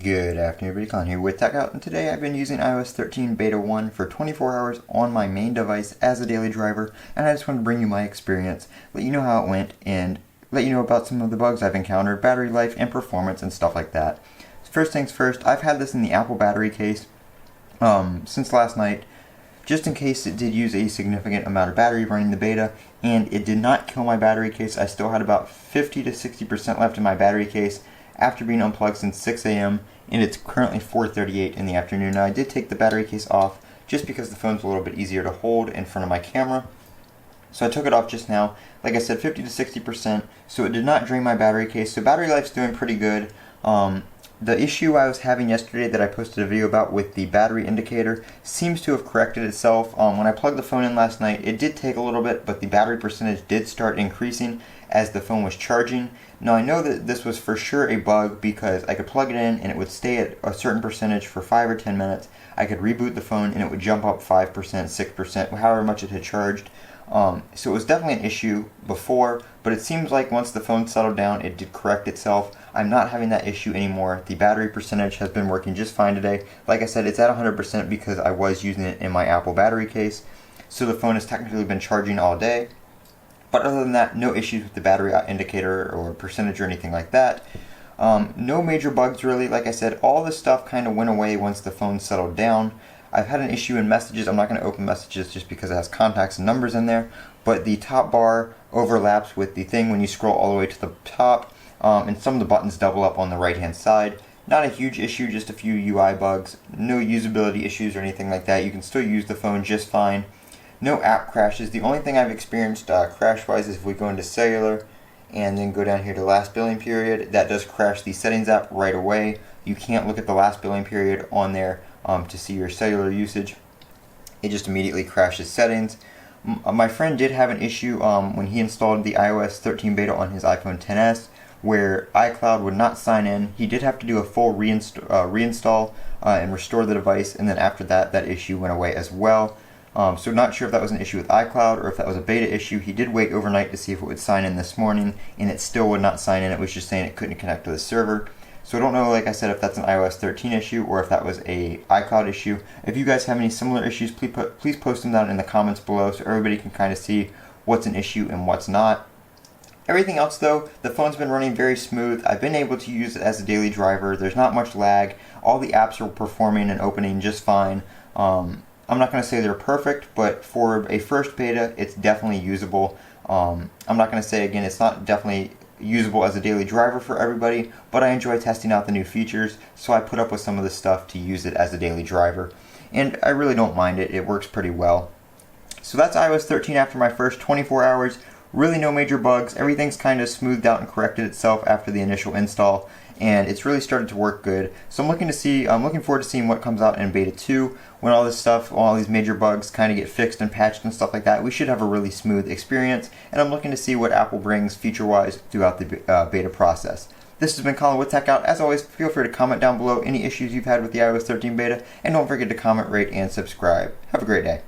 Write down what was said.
Good afternoon, everybody. Colin here with TechOut, and today I've been using iOS 13 Beta 1 for 24 hours on my main device as a daily driver, and I just wanted to bring you my experience, let you know how it went, and let you know about some of the bugs I've encountered, battery life, and performance, and stuff like that. First things first, I've had this in the Apple battery case since last night, just in case it did use a significant amount of battery running the beta, and it did not kill my battery case. I still had about 50 to 60% left in my battery case after being unplugged since 6 a.m. and it's currently 4:38 in the afternoon. Now I did take the battery case off just because the phone's a little bit easier to hold in front of my camera. So I took it off just now. Like I said, 50 to 60%, so it did not drain my battery case. So battery life's doing pretty good. The issue I was having yesterday that I posted a video about with the battery indicator seems to have corrected itself. When I plugged the phone in last night, it did take a little bit, but the battery percentage did start increasing as the phone was charging. Now I know that this was for sure a bug because I could plug it in and it would stay at a certain percentage for 5 or 10 minutes. I could reboot the phone and it would jump up 5%, 6%, however much it had charged. So it was definitely an issue before, but it seems like once the phone settled down, it did correct itself. I'm not having that issue anymore. The battery percentage has been working just fine today. Like I said, it's at 100% because I was using it in my Apple battery case. So the phone has technically been charging all day. But other than that, no issues with the battery indicator or percentage or anything like that. No major bugs really. Like I said, all this stuff kind of went away once the phone settled down. I've had an issue in messages. I'm not going to open messages just because it has contacts and numbers in there. But the top bar overlaps with the thing when you scroll all the way to the top. And some of the buttons double up on the right hand side. Not a huge issue, just a few UI bugs. No usability issues or anything like that. You can still use the phone just fine. No app crashes. The only thing I've experienced crash-wise is if we go into cellular and then go down here to last billing period, that does crash the settings app right away. You can't look at the last billing period on there to see your cellular usage. It just immediately crashes settings. My friend did have an issue when he installed the iOS 13 beta on his iPhone XS where iCloud would not sign in. He did have to do a full reinstall and restore the device, and then after that, that issue went away as well. So not sure if that was an issue with iCloud or if that was a beta issue. He did wait overnight to see if it would sign in this morning, and it still would not sign in. It was just saying it couldn't connect to the server. So I don't know, like I said, if that's an iOS 13 issue or if that was a iCloud issue. If you guys have any similar issues, please post them down in the comments below so everybody can kind of see what's an issue and what's not. Everything else though, the phone's been running very smooth. I've been able to use it as a daily driver. There's not much lag. All the apps are performing and opening just fine. I'm not going to say they're perfect, but for a first beta, it's definitely usable. I'm not going to say, again, it's not definitely usable as a daily driver for everybody, but I enjoy testing out the new features, so I put up with some of the stuff to use it as a daily driver. And I really don't mind it. It works pretty well. So that's iOS 13 after my first 24 hours. Really no major bugs. Everything's kind of smoothed out and corrected itself after the initial install, and it's really started to work good. So I'm looking forward to seeing what comes out in Beta 2 when all this stuff, all these major bugs kind of get fixed and patched and stuff like that. We should have a really smooth experience, and I'm looking to see what Apple brings feature-wise throughout the beta process. This has been Colin with TechOut. As always, feel free to comment down below any issues you've had with the iOS 13 beta, and don't forget to comment, rate, and subscribe. Have a great day.